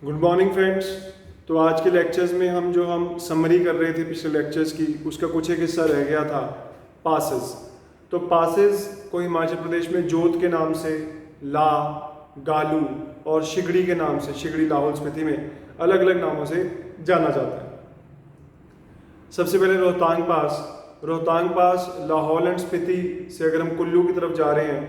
Good morning friends. तो आज के लेक्चर्स में हम समरी कर रहे थे पिछले लेक्चर्स की, उसका कुछ एक हिस्सा रह गया था पासेस। तो पासेस को हिमाचल प्रदेश में जोत के नाम से, ला, गालू और शिगड़ी के नाम से, शिगड़ी लाहौल स्पीति में अलग अलग नामों से जाना जाता है। सबसे पहले रोहतांग पास। रोहतांग पास लाहौल एंड स्पीति से अगर हम कुल्लू की तरफ जा रहे हैं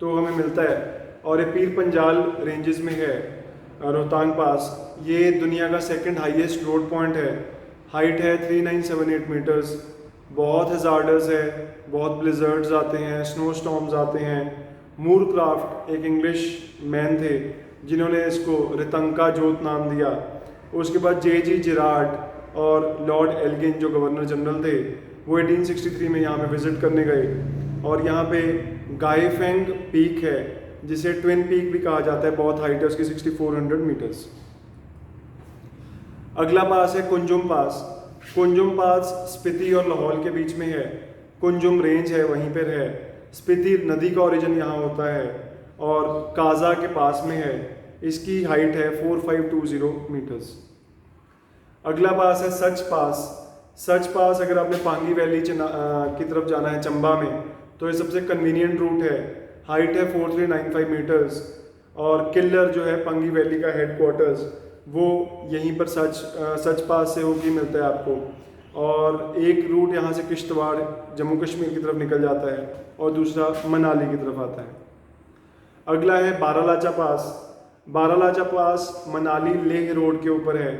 तो हमें मिलता है, और ये पीर पंजाल रेंजेस में है। रोहतांग पास ये दुनिया का सेकंड हाईएस्ट रोड पॉइंट है। हाइट है 3978 मीटर्स। बहुत हजार्डस है, बहुत ब्लिजर्ड्स आते हैं, स्नो स्टॉर्म्स आते हैं। मूर क्राफ्ट एक इंग्लिश मैन थे जिन्होंने इसको रितंका जोत नाम दिया। उसके बाद जे.जी. जिराड और लॉर्ड एल्गिन जो गवर्नर जनरल थे वो 1863 में यहाँ पे विजिट करने गए, और यहाँ पे गाइफेंग पीक है जिसे ट्विन पीक भी कहा जाता है। बहुत हाइट है उसकी 6400 मीटर्स। अगला पास है कुंजुम पास। कुंजुम पास स्पीति और लाहौल के बीच में है। कुंजुम रेंज है वहीं पर है। स्पीति नदी का ओरिजिन यहाँ होता है और काजा के पास में है। इसकी हाइट है 4520 मीटर्स। अगला पास है सच पास। सच पास अगर आपने पांगी वैली की तरफ जाना है चंबा में तो ये सबसे कन्वीनियंट रूट है। हाइट है 4395 मीटर्स, और किल्लर जो है पांगी वैली का हेडक्वार्टर्स वो यहीं पर सच पास से होकर मिलता है आपको। और एक रूट यहाँ से किश्तवाड़ जम्मू कश्मीर की तरफ निकल जाता है और दूसरा मनाली की तरफ आता है। अगला है बारालाचा पास। बारालाचा पास मनाली लेह रोड के ऊपर है।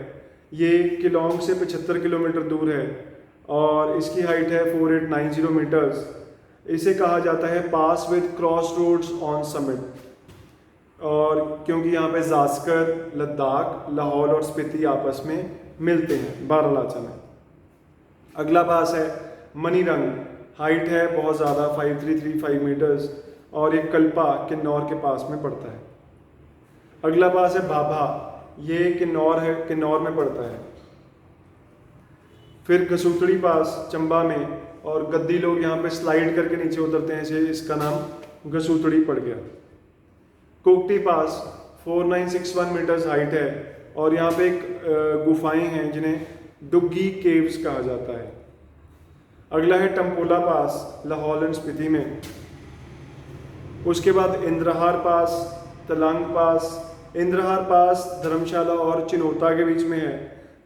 ये किलोंग से 75 किलोमीटर दूर है और इसकी हाइट है 4890 मीटर्स। इसे कहा जाता है pass with cross roads on summit, और क्योंकि यहाँ पे जास्कर, लद्दाख, लाहौल और स्पीति आपस में मिलते हैं बारालाचा में। अगला पास है मनीरंग। हाइट है बहुत ज़्यादा 5335 मीटर्स, और ये कल्पा किन्नौर के पास में पड़ता है। अगला पास है भाभा। ये किन्नौर है, किन्नौर में पड़ता है। फिर घसूतड़ी पास चंबा में, और गद्दी लोग यहाँ पे स्लाइड करके नीचे उतरते हैं, इसलिए इसका नाम घसूतड़ी पड़ गया। कोकटी पास 4961 मीटर्स हाइट है, और यहाँ पे एक गुफाएं हैं जिन्हें डुग्गी केव्स कहा जाता है। अगला है टम्पोला पास लाहौल एंड स्पीति में। उसके बाद इंद्रहार पास, तलंग पास। इंद्रहार पास धर्मशाला और चिनोता के बीच में है।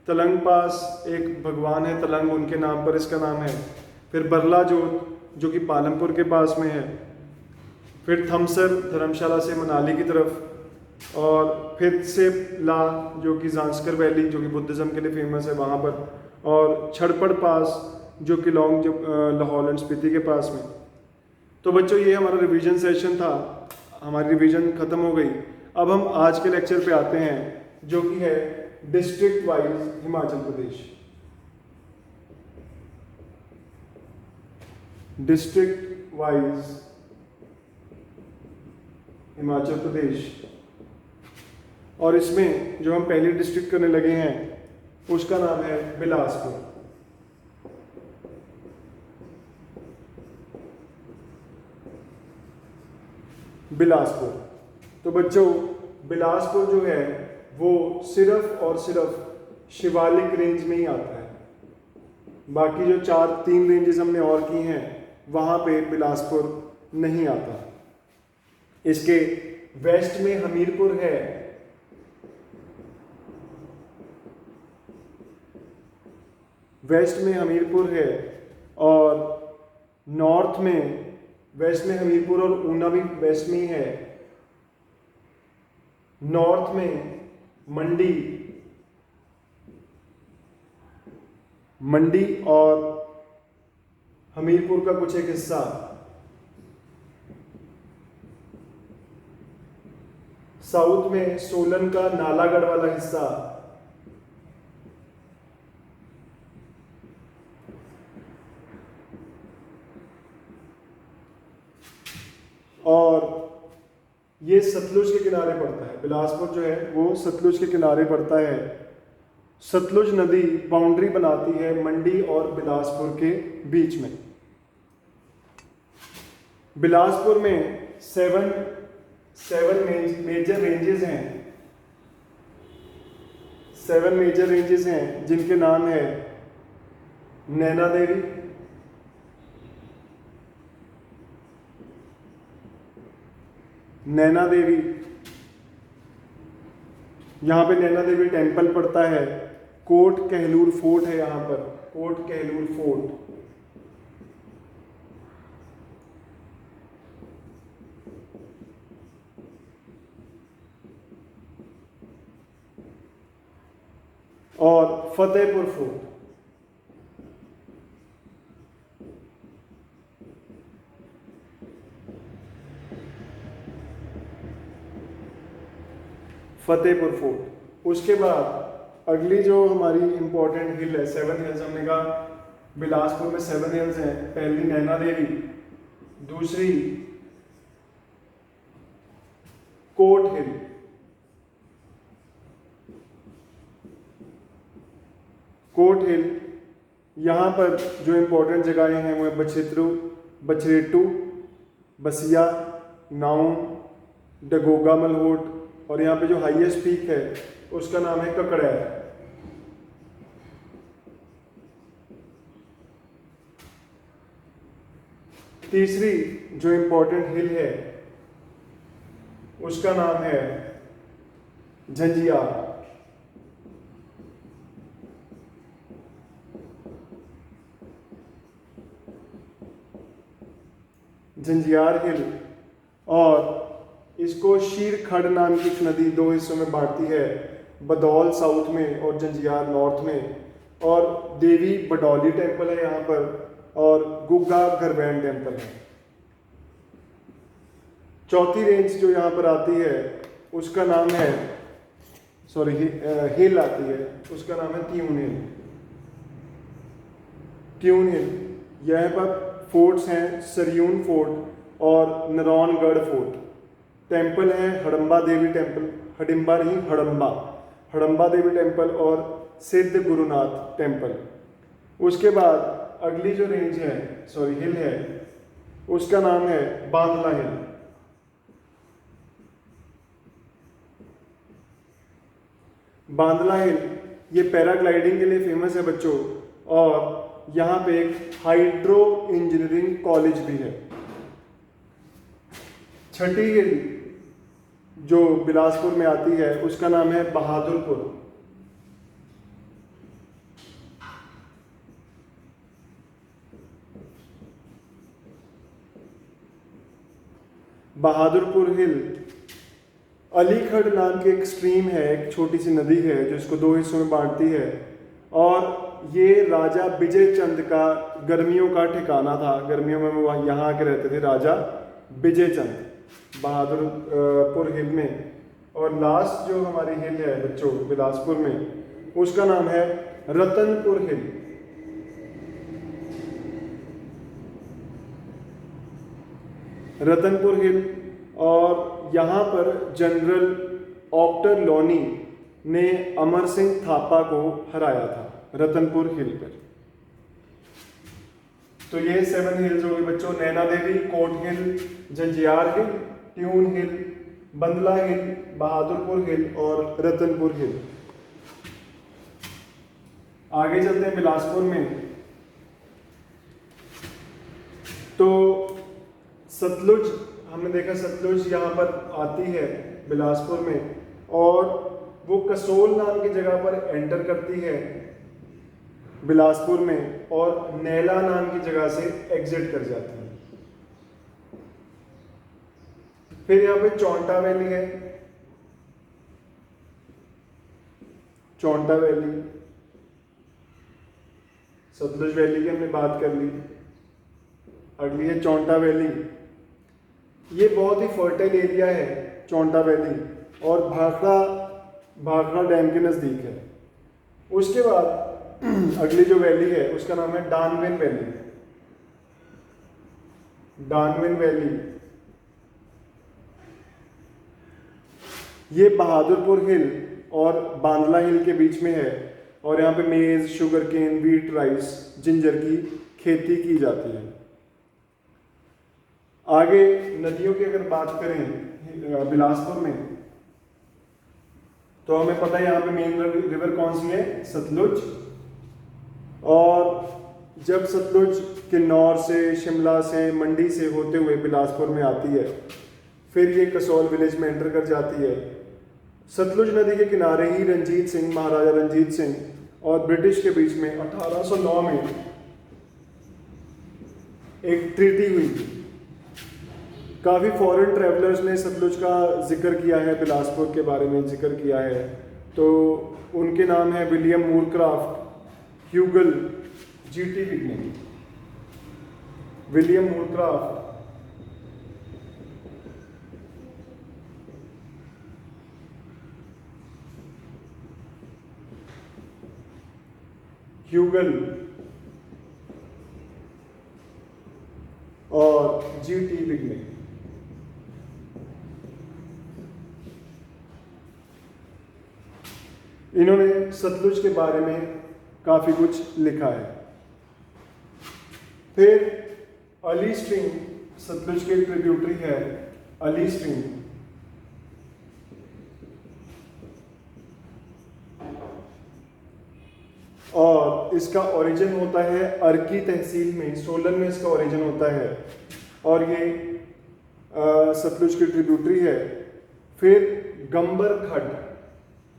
तलंग पास एक भगवान है तलंग, उनके नाम पर इसका नाम है। फिर बरला जोत जो कि पालमपुर के पास में है। फिर थमसर धर्मशाला से मनाली की तरफ, और फिर से ला जो कि जांस्कर वैली जो कि बुद्धिज़्म के लिए फेमस है वहाँ पर, और छड़पड़ पास जो कि लॉन्ग लाहौल एंड स्पीति के पास में। तो बच्चों ये हमारा रिवीजन सेशन था, हमारी रिवीजन ख़त्म हो गई। अब हम आज के लेक्चर पे आते हैं जो कि है district wise Himachal Pradesh. District wise Himachal Pradesh, और इसमें जो हम पहली डिस्ट्रिक्ट करने लगे हैं उसका नाम है बिलासपुर। बिलासपुर। तो बच्चों बिलासपुर जो है वो सिर्फ और सिर्फ शिवालिक रेंज में ही आता है। बाकी जो 3 रेंजेस हमने और की हैं वहाँ पे बिलासपुर नहीं आता। इसके वेस्ट में हमीरपुर है, वेस्ट में हमीरपुर है, और नॉर्थ में वेस्ट में हमीरपुर और ऊना भी वेस्ट में ही है। नॉर्थ में मंडी, मंडी और हमीरपुर का कुछ एक हिस्सा। साउथ में सोलन का नालागढ़ वाला हिस्सा, और ये सतलुज के किनारे पड़ता है। बिलासपुर जो है वो सतलुज के किनारे पड़ता है। सतलुज नदी बाउंड्री बनाती है मंडी और बिलासपुर के बीच में। बिलासपुर में 7 मेजर रेंजेस हैं। 7 मेजर रेंजेस हैं जिनके नाम है नैना देवी, नैना देवी, यहाँ पे नैना देवी टेम्पल पड़ता है। कोट कहलूर फोर्ट है यहाँ पर, कोट कहलूर फोर्ट। और फतेहपुर फोर्ट। फतेहपुर फोर्ट। उसके बाद अगली जो हमारी इंपॉर्टेंट हिल है, 7 हिल्स, हमने कहा बिलासपुर में 7 हिल्स हैं। पहली नैना देवी, दूसरी कोट हिल, कोट हिल। यहाँ पर जो इंपॉर्टेंट जगहें हैं वो बछरेटू, बसिया, नाउन, डगोगा मलहोट, और यहाँ पे जो हाईएस्ट पीक है उसका नाम है ककड़ैर। तीसरी जो इंपॉर्टेंट हिल है उसका नाम है झंझियार। झंझियार हिल, और इसको शीरखड़ नाम की एक नदी 2 हिस्सों में बांटती है, बदौल साउथ में और झंझियार नॉर्थ में। और देवी बडौली टेम्पल है यहाँ पर, और गुग्गा गरबैन टेम्पल है। चौथी रेंज जो यहाँ पर आती है उसका नाम है, हिल आती है, उसका नाम है त्यून हिल। ट्यून हिल, यह पर फोर्ट्स हैं सरयून फोर्ट और नरौनगढ़ फोर्ट। टेम्पल है हड़म्बा देवी टेम्पल, हडिम्बा नहीं हड़म्बा, हड़म्बा देवी टेम्पल और सिद्ध गुरुनाथ टेम्पल। उसके बाद अगली जो रेंज है, हिल है, उसका नाम है बांदला हिल। बांदला हिल ये पैराग्लाइडिंग के लिए फेमस है बच्चों, और यहाँ पे एक हाइड्रो इंजीनियरिंग कॉलेज भी है। छठी हिल जो बिलासपुर में आती है उसका नाम है बहादुरपुर। बहादुरपुर हिल अलीखड़ नाम की एक स्ट्रीम है, एक छोटी सी नदी है जो इसको 2 हिस्सों में बांटती है, और ये राजा विजय चंद का गर्मियों का ठिकाना था। गर्मियों में वो यहाँ आके रहते थे राजा विजय चंद बहादुरपुर हिल में। और लास्ट जो हमारी हिल है बच्चों बिलासपुर में, उसका नाम है रतनपुर हिल। रतनपुर हिल, और यहाँ पर जनरल ऑक्टर लोनी ने अमर सिंह थापा को हराया था रतनपुर हिल पर। तो ये 7 हिल्स हो गई बच्चों, नैना देवी, कोट हिल, झंझियार हिल, ट्यून हिल, बंदला हिल, बहादुरपुर हिल और रतनपुर हिल। आगे चलते हैं बिलासपुर में। तो सतलुज, हमने देखा सतलुज यहाँ पर आती है बिलासपुर में, और वो कसोल नाम की जगह पर एंटर करती है बिलासपुर में, और नैला नाम की जगह से एग्जिट कर जाती है। फिर यहाँ पे चौंटा वैली है, चौंटा वैली, सतलुज वैली की हमने बात कर ली। अगली है चौंटा वैली। ये बहुत ही फर्टाइल एरिया है चौंटा वैली, और भाखड़ा डैम के नज़दीक है। उसके बाद अगली जो वैली है उसका नाम है डानविन वैली। डानविन वैली ये बहादुरपुर हिल और बांदला हिल के बीच में है, और यहाँ पे maize, sugar cane, wheat, rice, ginger की खेती की जाती है। आगे नदियों की अगर बात करें बिलासपुर में, तो हमें पता है यहाँ पे मेन रिवर कौन सी है, सतलुज। और जब सतलुज किन्नौर से, शिमला से, मंडी से होते हुए बिलासपुर में आती है, फिर ये कसौल विलेज में एंटर कर जाती है। सतलुज नदी के किनारे ही रंजीत सिंह, महाराजा रंजीत सिंह और ब्रिटिश के बीच में 1809 में एक ट्रीटी हुई थी। काफ़ी फॉरेन ट्रैवलर्स ने सतलुज का जिक्र किया है, बिलासपुर के बारे में जिक्र किया है। तो उनके नाम है William Moorcroft, Hugel, GT Vigne. William Moorcroft, Hugel और जीटी विग्ने। इन्होंने सतलुज के बारे में काफ़ी कुछ लिखा है। फिर अली स्ट्रीम, सतलुज की ट्रिब्यूटरी है अली स्ट्रीम। और इसका ओरिजिन होता है अर्की तहसील में, सोलन में इसका ओरिजिन होता है। और ये सतलुज की ट्रिब्यूटरी है। फिर गंबर खड,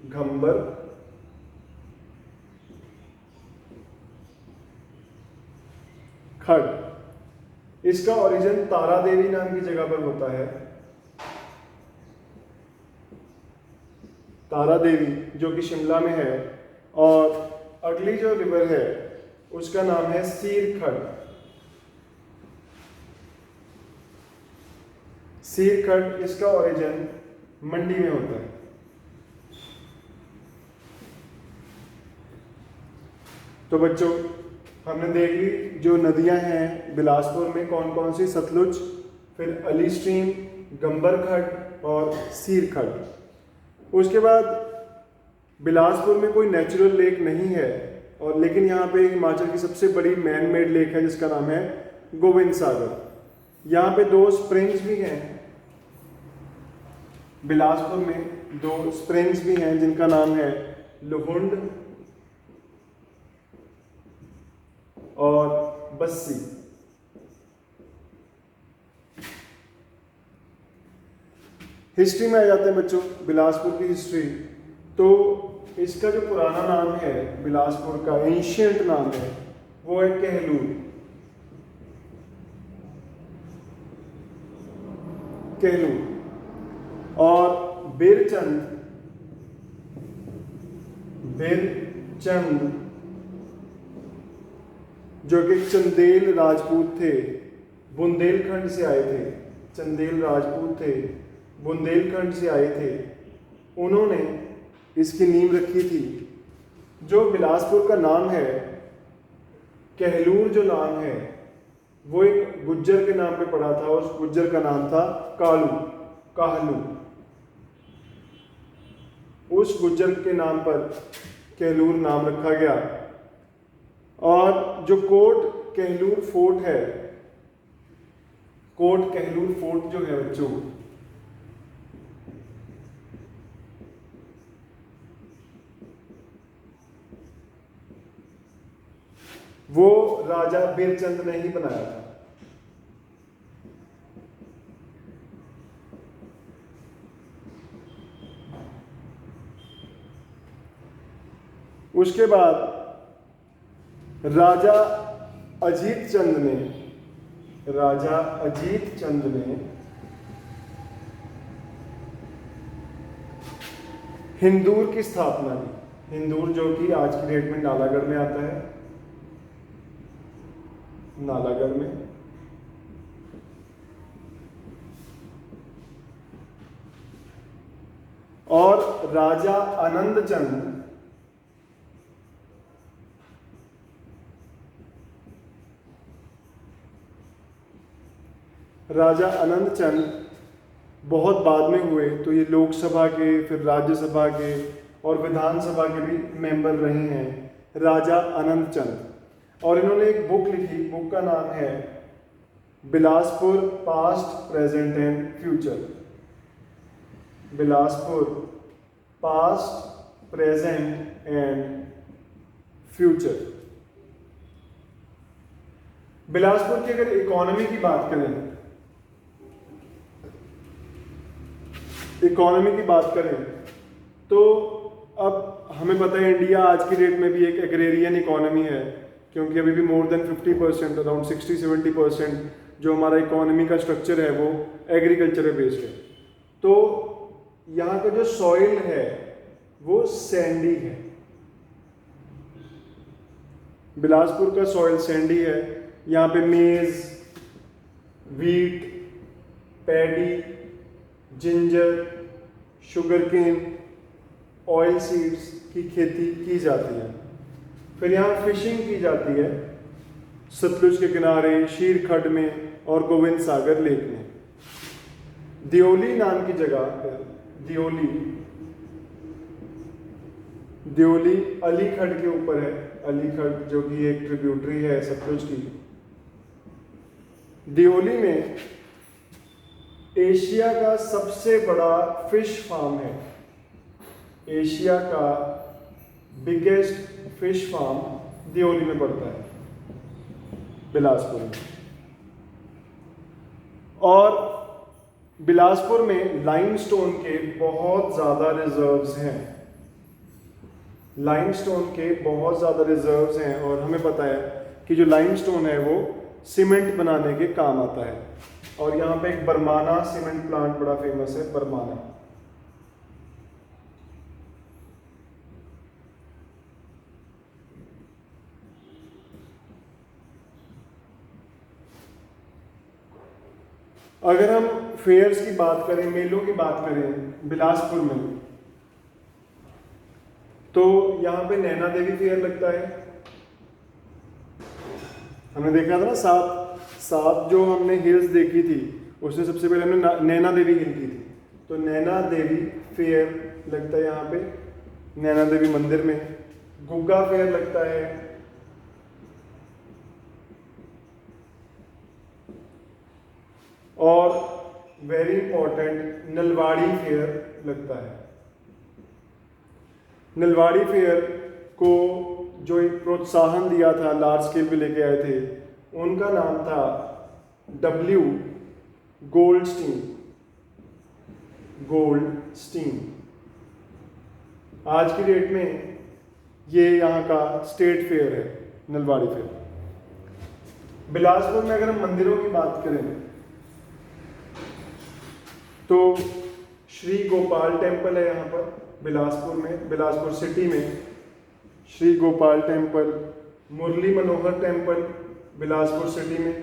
घंबर खड, इसका ओरिजिन तारा देवी नाम की जगह पर होता है। तारा देवी जो कि शिमला में है। और अगली जो रिवर है उसका नाम है सीर खड। सीर खड, इसका ओरिजिन मंडी में होता है। तो बच्चों, हमने देख ली जो नदियां हैं बिलासपुर में कौन कौन सी, सतलुज, फिर अली स्ट्रीम, गंबर खड और सीर खड। उसके बाद बिलासपुर में कोई नेचुरल लेक नहीं है, और लेकिन यहाँ पे हिमाचल की सबसे बड़ी मैन मेड लेक है जिसका नाम है गोविंद सागर। यहाँ पे 2 स्प्रिंग्स भी हैं। बिलासपुर में 2 स्प्रिंग्स भी हैं जिनका नाम है लुहुंड और बस्सी। हिस्ट्री में आ जाते हैं बच्चों, बिलासपुर की हिस्ट्री। तो इसका जो पुराना नाम है बिलासपुर का, एंशिएंट नाम है, वो है कहलूर। कहलूर। और बिरचंद, बिरचंद जो कि चंदेल राजपूत थे, बुंदेलखंड से आए थे। चंदेल राजपूत थे, बुंदेलखंड से आए थे। उन्होंने इसकी नींव रखी थी। जो बिलासपुर का नाम है, कहलूर जो नाम है, वो एक गुज्जर के नाम पे पड़ा था। उस गुज्जर का नाम था कालू, काहलू। उस गुज्जर के नाम पर कहलूर नाम रखा गया। और जो कोट कहलूर फोर्ट है, कोट कहलूर फोर्ट जो है बच्चों, वो राजा बिरचंद ने ही बनाया था। उसके बाद राजा अजीत चंद ने, राजा अजीत चंद ने हिंदूर की स्थापना की। हिंदूर जो कि आज की डेट में नालागढ़ में आता है, नालागढ़ में। और राजा आनंद चंद, राजा आनंद चंद बहुत बाद में हुए, तो ये लोकसभा के, फिर राज्यसभा के और विधानसभा के भी मेंबर रहे हैं, राजा आनंद चंद। और इन्होंने एक बुक लिखी, बुक का नाम है Bilaspur past, present and future. Bilaspur past, present and future. Bilaspur की अगर इकोनॉमी की बात करें, तो अब हमें पता है इंडिया आज की डेट में भी एक एग्रेरियन इकोनॉमी है, क्योंकि अभी भी मोर देन 50%, अराउंड 60-70% जो हमारा इकोनॉमी का स्ट्रक्चर है वो एग्रीकल्चर बेस्ड है। तो यहाँ का जो सॉइल है वो सैंडी है, बिलासपुर का सॉइल सैंडी है। यहाँ पे maize, wheat, paddy, ginger, sugar cane, oil seeds की खेती की जाती है। फिर यहाँ फिशिंग की जाती है सतलुज के किनारे, शीरखड्ड में और गोविंद सागर लेक में। दियोली नाम की जगह, दियोली अलीखड्ड के ऊपर है। अलीखड्ड जो कि एक ट्रिब्यूटरी है सतलुज की। दियोली में एशिया का सबसे बड़ा फिश फार्म है। एशिया का बिगेस्ट फिश फार्म दियोली में पड़ता है, बिलासपुर में। और बिलासपुर में लाइमस्टोन के बहुत ज़्यादा रिजर्व्स हैं। लाइमस्टोन के बहुत ज़्यादा रिजर्व्स हैं, और हमें पता है कि जो लाइमस्टोन है वो सीमेंट बनाने के काम आता है। और यहाँ पे एक बरमाना सीमेंट प्लांट बड़ा फेमस है, बरमाना। अगर हम फेयर्स की बात करें, मेलों की बात करें बिलासपुर में, तो यहाँ पे नैना देवी फेयर लगता है। हमने देखा था ना, सात जो हमने हिल्स देखी थी उसमें सबसे पहले हमने नैना देवी हिल की थी। तो नैना देवी फेयर लगता है यहाँ पे, नैना देवी मंदिर में। गुग्गा फेयर लगता है। और वेरी इंपॉर्टेंट नलवाड़ी फेयर लगता है। नलवाड़ी फेयर को जो एक प्रोत्साहन दिया था, लार्ज स्केल पे लेके आए थे, उनका नाम था W गोल्डस्टीन। आज की डेट में ये यहाँ का स्टेट फेयर है, नलवाड़ी फेयर। बिलासपुर में अगर हम मंदिरों की बात करें तो श्री गोपाल टेम्पल है यहाँ पर बिलासपुर में, बिलासपुर सिटी में Shri Gopal temple. Murli Manohar temple Bilaspur city में।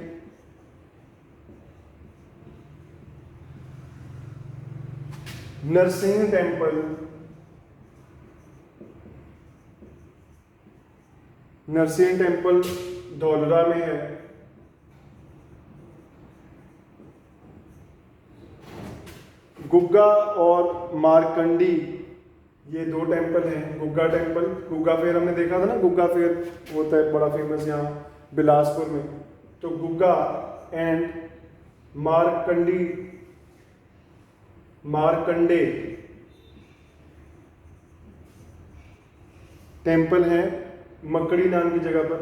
नरसिंह टेम्पल, नरसिंह टेम्पल धौलरा में है। गुग्गा और मारकंडी, ये दो टेम्पल हैं। गुग्गा टेम्पल, गुग्गा फेयर हमने देखा था ना, गुग्गा फेयर होता है बड़ा फेमस यहाँ बिलासपुर में। तो गुग्गा एंड मारकंडे टेम्पल है मकड़ी नाम की जगह पर।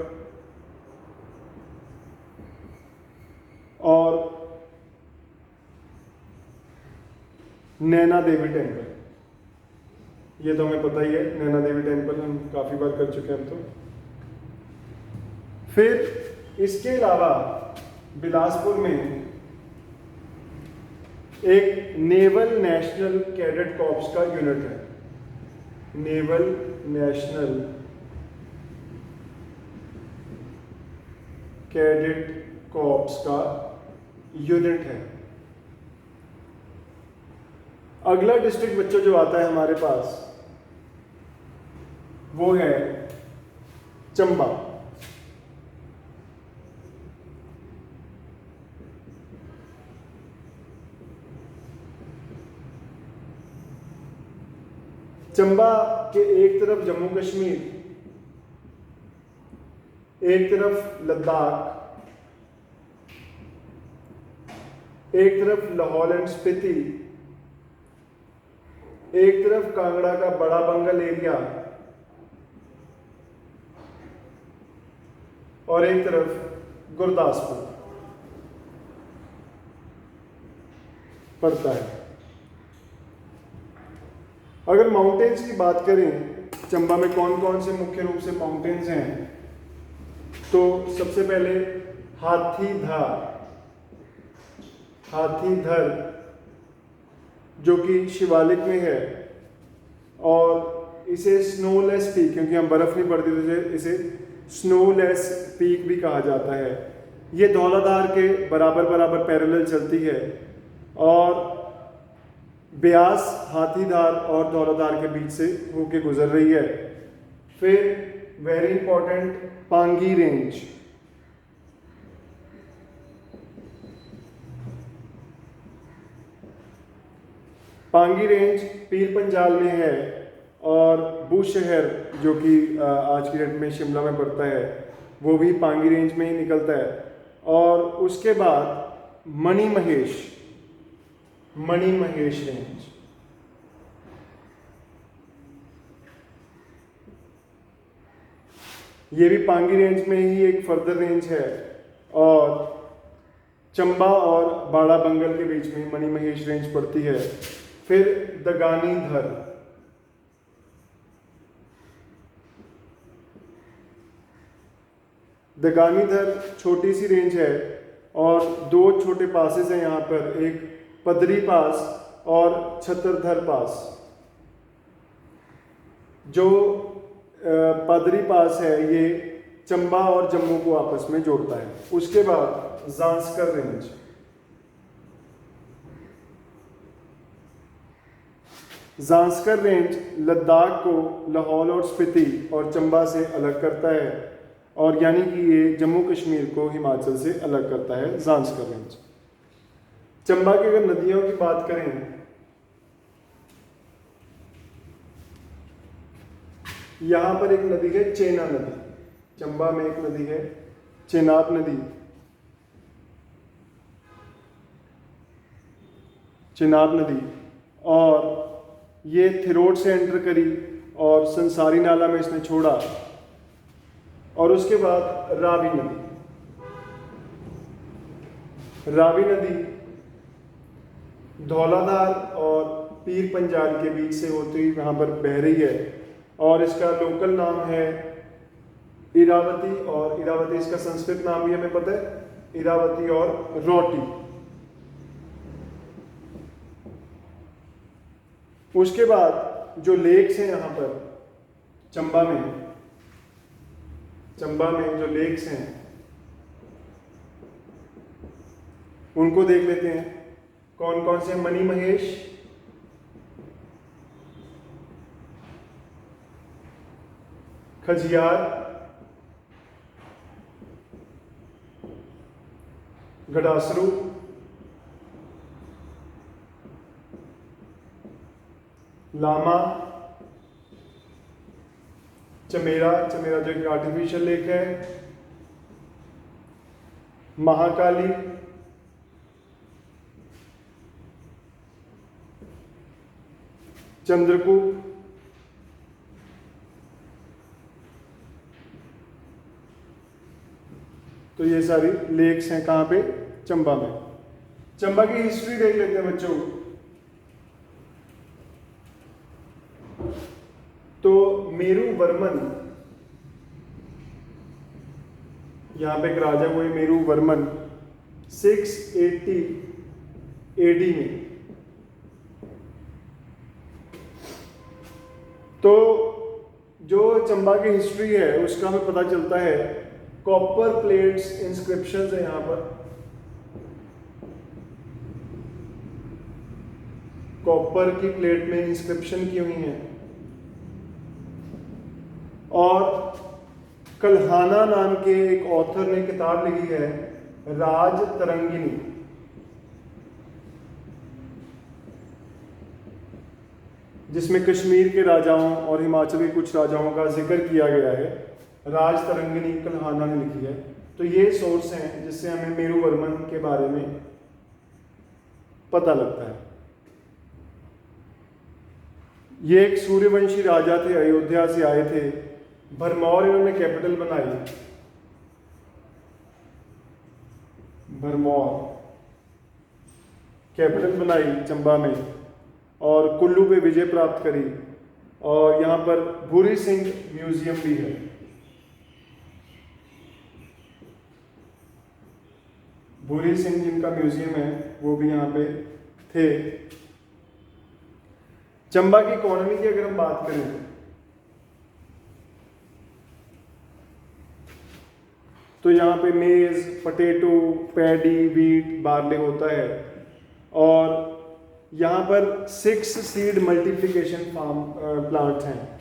और नैना देवी टेम्पल, ये तो हमें पता ही है, नैना देवी टेम्पल हम काफ़ी बार कर चुके हैं हम तो। फिर इसके अलावा बिलासपुर में एक नेवल नेशनल कैडेट कॉर्प्स का यूनिट है। नेवल नेशनल कैडेट कॉर्प्स का यूनिट है। अगला डिस्ट्रिक्ट बच्चों जो आता है हमारे पास वो है चंबा। चंबा के एक तरफ जम्मू कश्मीर, एक तरफ लद्दाख, एक तरफ लाहौल एंड स्पीति, एक तरफ कांगड़ा का बड़ा बंगल एरिया और एक तरफ गुरदासपुर पड़ता है। अगर माउंटेन्स की बात करें, चंबा में कौन कौन से मुख्य रूप से माउंटेन्स हैं, तो सबसे पहले हाथीधर जो कि शिवालिक में है, और इसे स्नोलेस पीक, क्योंकि हम बर्फ नहीं पड़ती तो इसे स्नोलेस पीक भी कहा जाता है। ये धौलाधार के बराबर बराबर पैरेलल चलती है और ब्यास हाथीधार और धौलाधार के बीच से होके गुजर रही है। फिर very important Pangi range, Pangi range Pir Panjal में है और बूशहर जो कि आज की डेट में शिमला में पड़ता है वो भी पांगी रेंज में ही निकलता है। और उसके बाद मणि महेश रेंज, ये भी पांगी रेंज में ही एक फर्दर रेंज है और चंबा और बाड़ा बंगल के बीच में मणि महेश रेंज पड़ती है। फिर दगानीधर छोटी सी रेंज है और दो छोटे पासेस हैं यहाँ पर, एक पदरी पास और छतरधर पास। जो पदरी पास है ये चंबा और जम्मू को आपस में जोड़ता है। उसके बाद जांस्कर रेंज, जांस्कर रेंज लद्दाख को लाहौल और स्पीति और चंबा से अलग करता है, और यानी कि ये जम्मू कश्मीर को हिमाचल से अलग करता है जांस्कर रेंज। चंबा की अगर नदियों की बात करें, यहाँ पर एक नदी है चेना नदी, चंबा में एक नदी है चेनाब नदी। और ये थिरोट से एंटर करी और संसारी नाला में इसने छोड़ा, और उसके बाद रावी नदी धौलाधार और पीर पंजाल के बीच से होती हुई वहाँ पर बह रही है, और इसका लोकल नाम है इरावती, और इरावती इसका संस्कृत नाम भी हमें पता है, इरावती और रोटी। उसके बाद जो लेक्स हैं यहाँ पर चंबा में जो लेक्स हैं उनको देख लेते हैं कौन कौन से। मणि महेश, खजियार, गडासरू, लामा, चमेरा जो एक आर्टिफिशियल लेक है, महाकाली, चंद्रकूप, तो ये सारी लेक्स हैं कहाँ पे, चंबा में। चंबा की हिस्ट्री देख लेते हैं बच्चों। तो मेरू वर्मन, यहाँ पे एक राजा हुए मेरू वर्मन 680 एडी में। तो जो चंबा की हिस्ट्री है उसका हमें पता चलता है, कॉपर प्लेट्स इंस्क्रिप्शंस है यहाँ पर, कॉपर की प्लेट में इंस्क्रिप्शन की हुई है। और कल्हाना नाम के एक ऑथर ने किताब लिखी है राज तरंगिनी, जिसमें कश्मीर के राजाओं और हिमाचल के कुछ राजाओं का जिक्र किया गया है। राज तरंगिनी कल्हाना ने लिखी है। तो ये सोर्स हैं जिससे हमें मेरू वर्मन के बारे में पता लगता है। ये एक सूर्यवंशी राजा थे, अयोध्या से आए थे। भरमौर इन्होंने कैपिटल बनाई, भरमौर कैपिटल बनाई चंबा में, और कुल्लू पे विजय प्राप्त करी। और यहाँ पर भूरी सिंह म्यूजियम भी है। भूरी सिंह जिनका म्यूजियम है वो भी यहाँ पे थे। चंबा की इकोनॉमी की अगर हम बात करें तो यहाँ पे मेज, पोटैटो, पैडी, वीट, बार्ले होता है। और यहाँ पर 6 सीड मल्टीप्लिकेशन फार्म प्लांट्स हैं।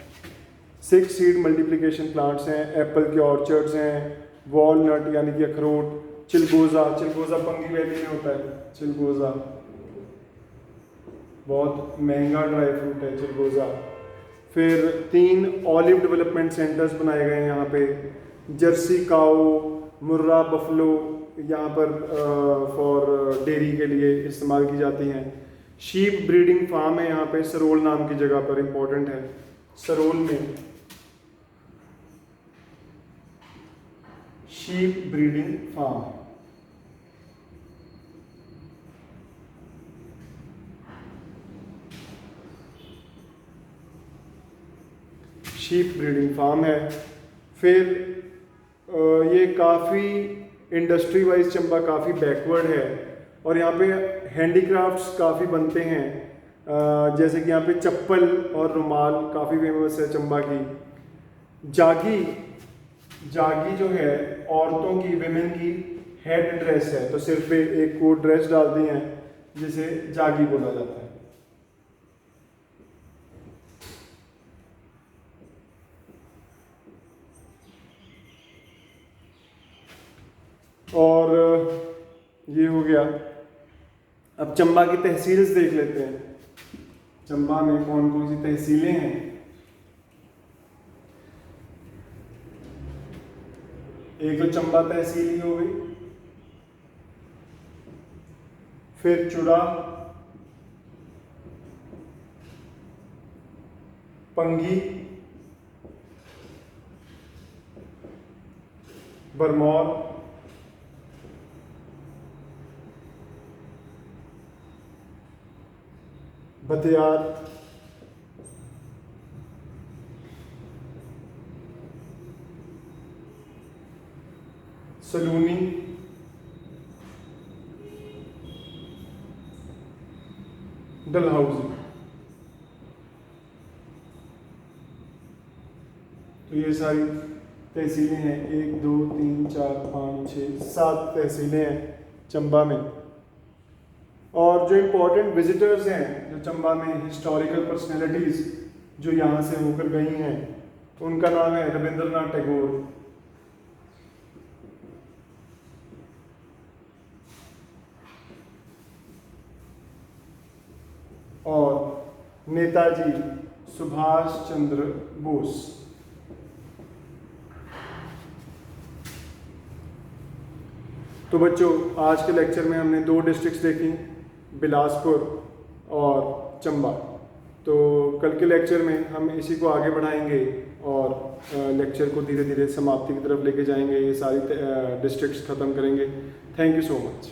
6 सीड मल्टीप्लिकेशन प्लांट्स हैं। एप्पल के ऑर्चर्ड्स हैं, वॉलनट यानी कि अखरोट, चिलगोज़ा पंगी वैली में होता है। चिलगोज़ा बहुत महंगा ड्राई फ्रूट है चिलगोज़ा। फिर 3 ऑलिव डेवलपमेंट सेंटर्स बनाए गए हैं यहाँ पे। जर्सी काऊ, मुर्रा बफलो यहाँ पर फॉर डेयरी के लिए इस्तेमाल की जाती हैं। शीप ब्रीडिंग फार्म है यहाँ पे, सरोल नाम की जगह पर, इम्पोर्टेंट है। सरोल में sheep breeding farm. Sheep breeding farm है। फिर ये काफ़ी इंडस्ट्री वाइज चंबा काफ़ी बैकवर्ड है, और यहाँ पे हैंडीक्राफ्ट्स काफ़ी बनते हैं। जैसे कि यहाँ पे चप्पल और रुमाल काफ़ी फेमस है चंबा की। जागी जो है औरतों की, विमेन की हेड ड्रेस है, तो सिर पे एक कोट ड्रेस डालती हैं जिसे जागी बोला जाता है। और ये हो गया। अब चंबा की तहसील्स देख लेते हैं। चंबा में कौन कौन सी तहसीलें हैं। एक तो चंबा तहसील ही हो गई, फिर चुड़ा, पंगी, भरमौर, बतियार, सलूनी, डलहौजी। तो ये सारी तहसीलें हैं। 1 2 3 4 5 6 7 तहसीलें हैं चंबा में। और जो इम्पोर्टेंट विजिटर्स हैं, जो चंबा में हिस्टोरिकल पर्सनैलिटीज़ जो यहाँ से होकर गई हैं, उनका नाम है रविंद्रनाथ टैगोर, और नेताजी सुभाष चंद्र बोस। तो बच्चों, आज के लेक्चर में हमने 2 डिस्ट्रिक्ट्स देखी, बिलासपुर और चंबा। तो कल के लेक्चर में हम इसी को आगे बढ़ाएंगे और लेक्चर को धीरे धीरे समाप्ति की तरफ लेके जाएंगे। ये सारी डिस्ट्रिक्ट्स ख़त्म करेंगे। Thank you so much.